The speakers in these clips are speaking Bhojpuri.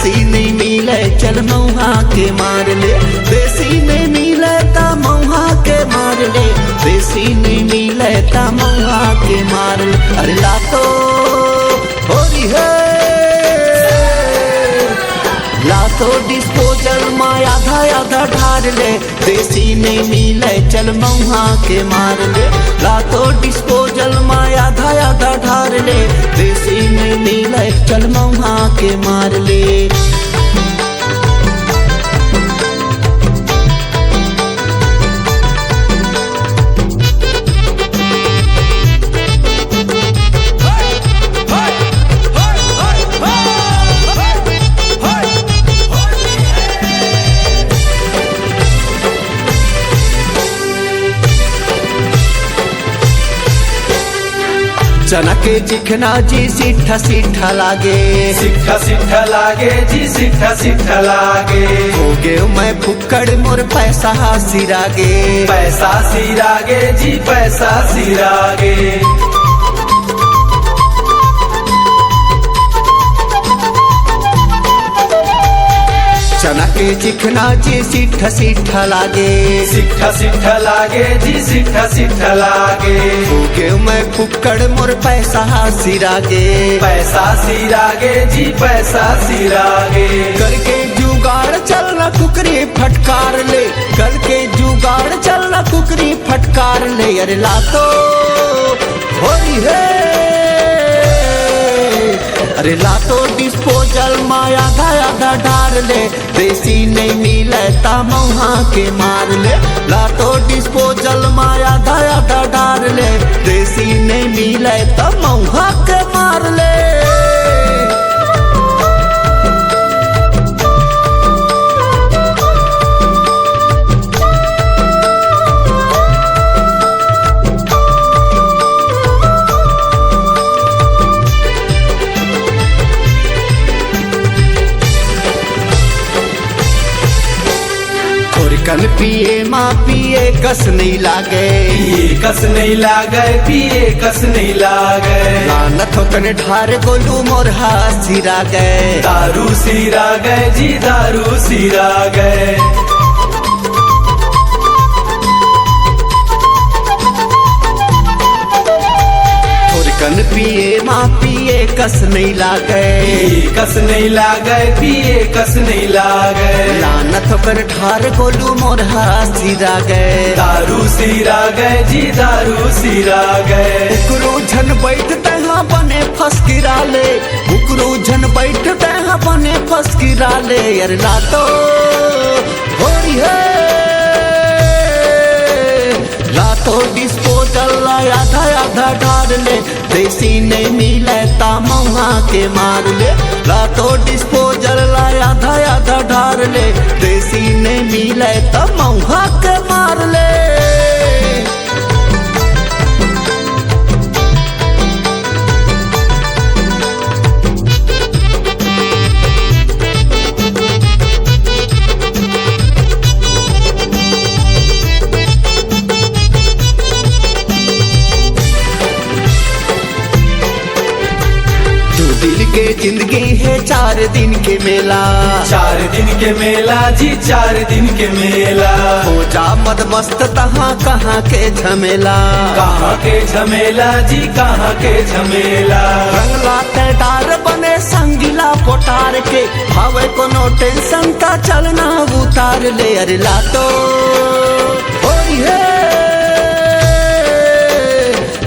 देसी नहीं मिले चल मऊहा के मार ले, देसी नहीं मिले ता मऊहा के मार ले, देसी नहीं मिले ता मऊहा के मार ले। अरे लातो हो रही है लातो डिस्पोजल में आधा आधा ढार ले, देसी नहीं मिले चल मऊहा के मार ले, लातो डिस्पोजल में आधा आधा ढार ले, देसी नहीं मिले चल मऊहा के मार ले। चना के चिकना जी सिट्ठा सिट्ठा लागे, सिट्ठा सिट्ठा लागे जी सिट्ठा सिट्ठा लागे। हो गए मैं फुक्कड़ मोर पैसा सिरागे, पैसा सिरागे जी पैसा सिरागे। चना के चिकना जी सिट्ठा सिट्ठा लागे, सिट्ठा सिट्ठा लागे जी सिट्ठा सिट्ठा लागे। हो गए मैं फुक्कड़ मोर पैसा सिरागे, पैसा सिरागे जी पैसा सिरागे। करके जुगाड़ चलना कुकरी फटकार ले, करके जुगाड़ चलना कुकरी फटकार ले। अरे लातो हो रही है अरे लातो डिस्पोजल में आधा आधा ढार ले, देसी नहीं मिले ता मऊहा के मार ले, लातो डिस्पोजल में आधा आधा ढार ले, देसी नहीं मिले ता मऊहा के मार ले। कल पिए माँ पिए कस नहीं लागे, पिए कस नहीं लागे पिए कस नहीं लागे। लानत होतन ढार गोलू मोर सिरा गए, दारू सिरा गए जी दारू सिरा गए। कन पिए माँ पिए कस नहीं लागे, पिए कस नहीं लागे पिए कस नहीं लागे। लानत पर ढार गोलू मोर सिरा गए, दारू सिरा गए जी दारू सिरा गए। उकरू झन बैठ तहाँ बने फस गिरा ले, उकरू झन बैठ तहाँ बने फस गिरा ले। यार लातो हो रही है लातो डिस्पोजल आधा आधा ढार ले, देसी नहीं मिले ता मऊहा के मार ले, लातो डिस्पोजल आधा आधा ढार ले, देसी नहीं मिले ता मऊहा के मार ले। दिल के जिंदगी है 4 दिन के मेला, 4 दिन के मेला जी 4 दिन के मेला। हो जा मद मस्त तहाँ कहाँ के झमेला, कहाँ के झमेला जी कहाँ के झमेला। रंगला ते डार बने संगीला पोटार के, भावे कोनो टेंशन का चलना उतार ले। अरे लातो हो रही है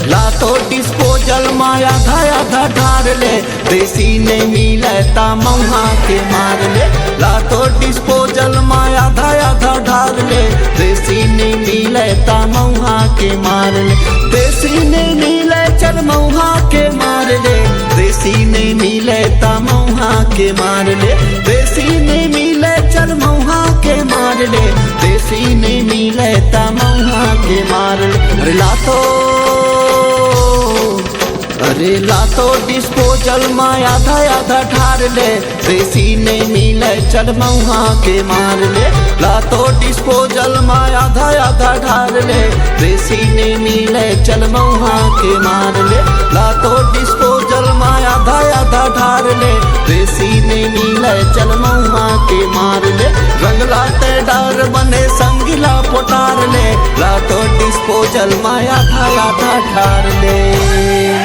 लातो डिस्पोजल में आधा आधा ढार ले, देसी नहीं मिले ता मऊहा के मार ले, लातो डिस्पोजल में आधा आधा ढार ले, देसी नहीं मिले ता मऊहा के मार ले, देसी नहीं मिले चल मऊहा के मार ले, देसी नहीं मिले ता मऊहा के मार ले, देसी नहीं मिले चल मऊहा के मार ले, देसी नहीं मिले ता मऊहा के मार ले। अरे लातो अरे लातो डिस्पोजल में आधा आधा ठार ले, देसी नहीं मिले चल मऊहा के मार ले। लातो डिस्पोजल में आधा आधा ठार ले, देसी नहीं मिले चल मऊहा के मार ले। लातो डिस्पोजल में आधा आधा ठार ले, देसी नहीं मिले चल मऊहा के मार ले। रंग लाते डार बने संगीला पोटार ले, लातो डिस्पोजल में आधा आधा ठार ले।